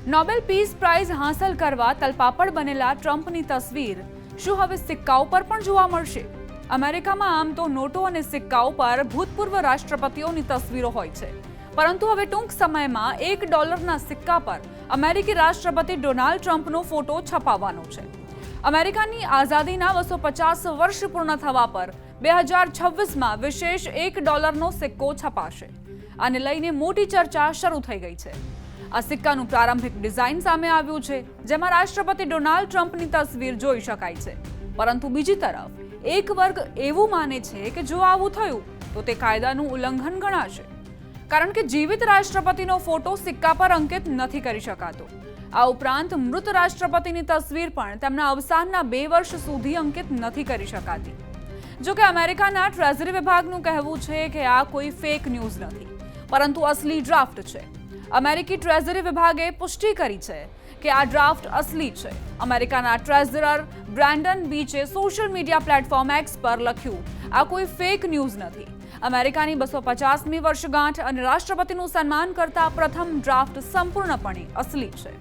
Nobel piece price હાંસલ કરવા તલપાપડ બનેલા ટ્રમ્પની તસવીર શું હવે સિક્કાઓ પર પણ જોવા મળશે? અમેરિકામાં આમ તો નોટો અને સિક્કાઓ પર ભૂતપૂર્વ રાષ્ટ્રપતિઓની તસવીરો હોય છે, પરંતુ હવે ટૂંક સમયમાં $1ના સિક્કા પર અમેરિકી રાષ્ટ્રપતિ ડોનાલ્ડ ટ્રમ્પનો ફોટો છપાવવાનો છે. અમેરિકાની આઝાદીના 250 વર્ષ પૂર્ણ થવા પર 2026માં વિશેષ $1નો સિક્કો છપાશે. આને લઈને મોટી ચર્ચા શરૂ થઈ ગઈ છે. આ સિક્કાનું પ્રારંભિક ડિઝાઇન સામે આવ્યું છે, જેમાં રાષ્ટ્રપતિ ડોનાલ્ડ ટ્રમ્પની તસવીર જોઈ શકાય છે. પરંતુ બીજી તરફ એક વર્ગ એવું માને છે કે જો આવું થયું તો તે કાયદાનું ઉલ્લંઘન ગણાશે, કારણ કે જીવિત રાષ્ટ્રપતિનો ફોટો સિક્કા પર અંકિત નથી કરી શકાતો. આ ઉપરાંત મૃત રાષ્ટ્રપતિની તસવીર પણ તેમના અવસાનના 2 વર્ષ સુધી અંકિત નથી કરી શકાતી. જો કે અમેરિકાના ટ્રેઝરી વિભાગનું કહેવું છે કે આ કોઈ ફેક ન્યૂઝ નથી, પરંતુ અસલી ડ્રાફ્ટ છે. અમેરિકી ટ્રેઝરી વિભાગે પુષ્ટિ કરી છે કે આ ડ્રાફ્ટ અસલી છે. અમેરિકાના ટ્રેઝરર બ્રેન્ડન બીચે સોશિયલ મીડિયા પ્લેટફોર્મ એક્સ પર લખ્યું, આ કોઈ ફેક ન્યૂઝ નથી. અમેરિકાની 250મી વર્ષગાંઠ અને રાષ્ટ્રપતિનું સન્માન કરતા પ્રથમ ડ્રાફ્ટ સંપૂર્ણપણે અસલી છે.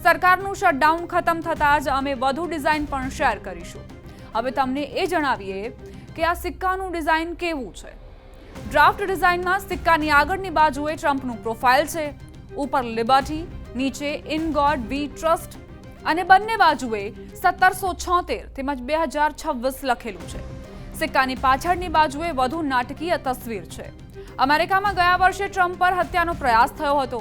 સરકારનું શટડાઉન ખતમ થતાં જ અમે વધુ ડિઝાઇન પણ શેર કરીશું. હવે તમને એ જણાવીએ કે આ સિક્કાનું ડિઝાઇન કેવું છે. ડ્રાફ્ટ ડિઝાઇનમાં સિક્કાની આગળની બાજુએ ટ્રમ્પનું પ્રોફાઇલ છે, ઉપર લિબર્ટી, નીચે ઇન ગોડ વી ટ્રસ્ટ અને બંને બાજુએ 1776 તેમજ 2026 લખેલું છે. સિક્કાની પાછળની બાજુએ વધુ નાટકીય તસવીર છે. અમેરિકામાં ગયા વર્ષે ટ્રમ્પ પર હત્યાનો પ્રયાસ થયો હતો.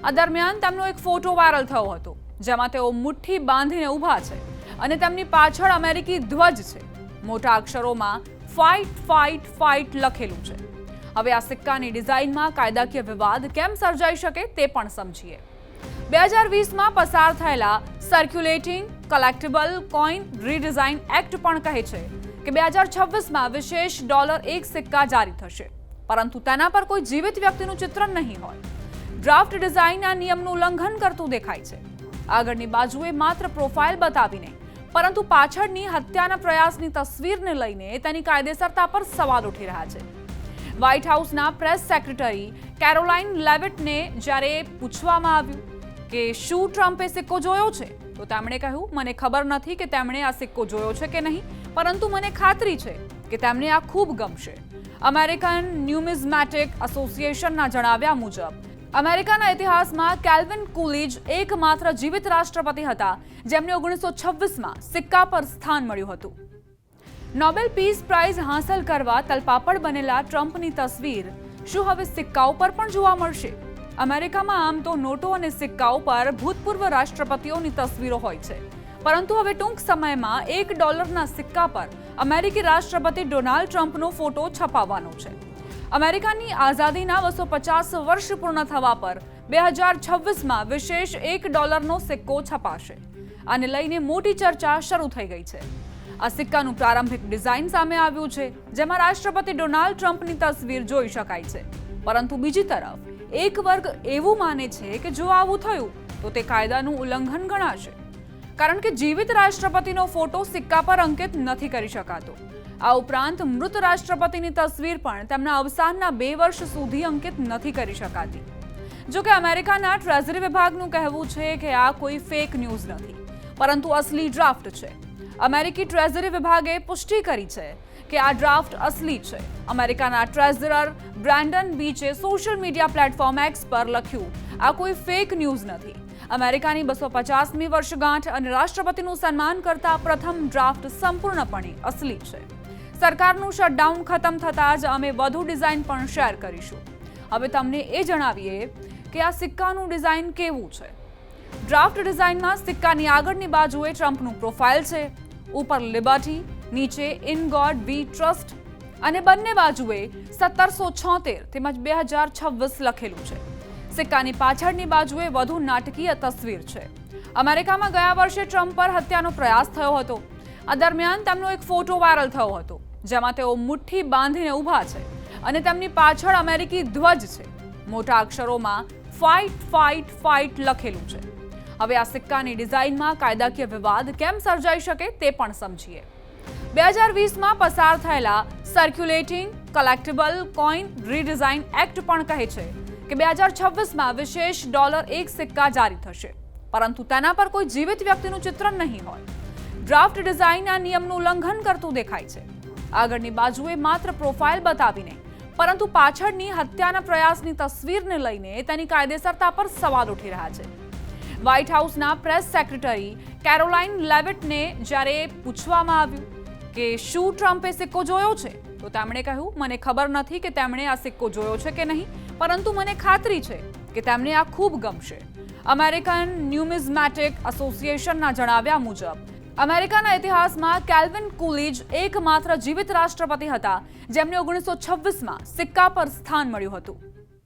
આ દરમિયાન તેમનો એક ફોટો વાયરલ થયો હતો, જેમાં તેઓ મુઠ્ઠી બાંધીને ઊભા છે અને તેમની પાછળ અમેરિકી ધ્વજ છે. મોટા અક્ષરોમાં ફાઇટ ફાઇટ ફાઇટ લખેલું છે. હવે આ સિક્કાની ડિઝાઇનમાં કાયદાકીય વિવાદ કેમ સર્જાઈ શકે તે પણ સમજીએ. 2020માં પસાર થયેલા સર્ક્યુલેટિંગ કલેક્ટેબલ કોઇન રીડિઝાઇન એક્ટ પણ કહે છે કે 2026માં વિશેષ $1 સિક્કા જારી થશે, પરંતુ તેના પર કોઈ જીવિત વ્યક્તિનું ચિત્ર નહીં હોય. ડ્રાફ્ટ ડિઝાઇન આ નિયમનું ઉલ્લંઘન કરતું દેખાય છે. આગળની બાજુએ માત્ર પ્રોફાઇલ બતાવીને, પરંતુ પાછળની હત્યાના પ્રયાસની તસવીરને લઈને તેની કાયદેસરતા પર સવાલ ઉઠી રહ્યા છે. વ્હાઇટ હાઉસના પ્રેસ સેક્રેટરી કેરોલાઇન લેવિટને જ્યારે પૂછવામાં આવ્યું કે શું ટ્રમ્પે સિક્કો જોયો છે, તો તેમણે કહ્યું, મને ખબર નથી કે તેમણે આ સિક્કો જોયો છે કે નહીં, પરંતુ મને ખાતરી છે કે તેમને આ ખૂબ ગમશે. અમેરિકન ન્યુમિઝમેટિક એસોસિએશનના જણાવ્યા મુજબ અમેરિકાના ઇતિહાસમાં કેલ્વિન કુલિજ એકમાત્ર જીવિત રાષ્ટ્રપતિ હતા જેમને 1926માં સિક્કા પર સ્થાન મળ્યું હતું. નોબેલ પીસ પ્રાઇઝ હાંસલ કરવા તલપાપડ બનેલા ટ્રમ્પની તસવીર શું હવે સિક્કાઓ પર પણ જોવા મળશે? અમેરિકામાં આમ તો નોટો અને સિક્કાઓ પર ભૂતપૂર્વ રાષ્ટ્રપતિઓની તસવીરો હોય છે, પરંતુ હવે ટૂંક સમયમાં $1ના સિક્કા પર અમેરિકી રાષ્ટ્રપતિ ડોનાલ્ડ ટ્રમ્પનો ફોટો છપાવવાનો છે. અમેરિકાની આઝાદીના 250 વર્ષ પૂર્ણ થવા પર 2026માં વિશેષ $1નો સિક્કો છપાશે. આને લઈને મોટી ચર્ચા શરૂ થઈ ગઈ છે. આ સિક્કાનું પ્રારંભિક ડિઝાઇન સામે આવ્યું છે, જેમાં રાષ્ટ્રપતિ ડોનાલ્ડ ટ્રમ્પની તસવીર જોઈ શકાય છે. પરંતુ બીજી તરફ એક વર્ગ એવું માને છે કે જો આવું થયું તો તે કાયદાનું ઉલ્લંઘન ગણાશે, કારણ કે જીવિત રાષ્ટ્રપતિનો ફોટો સિક્કા પર અંકિત નથી કરી શકાતો. આ ઉપરાંત મૃત રાષ્ટ્રપતિની તસવીર પણ તેમના અવસાનના 2 વર્ષ સુધી અંકિત નથી કરી શકાતી. જો કે અમેરિકાના ટ્રેઝરી વિભાગનું કહેવું છે કે આ કોઈ ફેક ન્યૂઝ નથી, પરંતુ અસલી ડ્રાફ્ટ છે. અમેરિકી ટ્રેઝરી વિભાગે પુષ્ટિ કરી છે કે આ ડ્રાફ્ટ અસલી છે. અમેરિકાના ટ્રેઝરર બ્રેન્ડન બીચે સોશિયલ મીડિયા પ્લેટફોર્મ એક્સ પર લખ્યું, આ કોઈ ફેક ન્યૂઝ નથી. અમેરિકાની 250મી વર્ષગાંઠ અને રાષ્ટ્રપતિનું સન્માન કરતા પ્રથમ ડ્રાફ્ટ સંપૂર્ણપણે અસલી છે. સરકારનું શટડાઉન ખતમ થતાં જ અમે વધુ ડિઝાઇન પણ શેર કરીશું. હવે તમને એ જણાવીએ કે આ સિક્કાનું ડિઝાઇન કેવું છે. ડ્રાફ્ટ ડિઝાઇનમાં સિક્કાની આગળની બાજુએ ટ્રમ્પનું પ્રોફાઇલ છે, ઉપર લિબર્ટી, નીચે ઇન ગોડ વી ટ્રસ્ટ અને બંને બાજુએ 1776 તેમજ 2026 લખેલું છે. સિક્કાની પાછળની બાજુએ વધુ નાટકીય તસવીર છે. અમેરિકામાં ગયા વર્ષે ટ્રમ્પ પર હત્યાનો પ્રયાસ થયો હતો. આ દરમિયાન તેમનો એક ફોટો વાયરલ થયો હતો, જેમાં તેઓ મુઠ્ઠી બાંધીને ઊભા છે અને તેમની પાછળ અમેરિકી ધ્વજ છે. મોટા અક્ષરોમાં ફાઇટ ફાઇટ ફાઇટ લખેલું છે. હવે આ સિક્કાની ડિઝાઇનમાં કાયદાકીય વિવાદ કેમ સર્જાઈ શકે તે પણ સમજીએ. 2020માં પસાર થયેલા સર્ક્યુલેટિંગ કલેક્ટેબલ કોઇન રીડિઝાઇન એક્ટ પણ કહે છે કે 2026માં વિશેષ $1 સિક્કા જારી થશે, પરંતુ તેના પર કોઈ જીવિત વ્યક્તિનું ચિત્રણ નહીં હોય. ડ્રાફ્ટ ડિઝાઇન આ નિયમનું ઉલ્લંઘન કરતું દેખાય છે. આગળની બાજુએ માત્ર પ્રોફાઇલ બતાવીને પરંતુ પાછળની હત્યાના પ્રયાસની તસવીરને લઈને તેની કાયદેસરતા પર સવાલ ઉઠી રહ્યા છે. વ્હાઇટ હાઉસના પ્રેસ સેક્રેટરી કેરોલાઇન લેવિટને જ્યારે પૂછવામાં આવ્યું કે શું ટ્રમ્પે સિક્કો જોયો છે, તો તેમણે કહ્યું, મને ખબર નથી કે તેમણે આ સિક્કો જોયો છે કે નહીં, પરંતુ મને ખાતરી છે કે તેમને આ ખૂબ ગમશે. અમેરિકન ન્યુમિઝમેટિક એસોસિએશનના જણાવ્યા મુજબ અમેરિકાના ઇતિહાસમાં કેલ્વિન કુલિજ એકમાત્ર જીવિત રાષ્ટ્રપતિ હતા જેમને 1926માં સિક્કા પર સ્થાન મળ્યું હતું.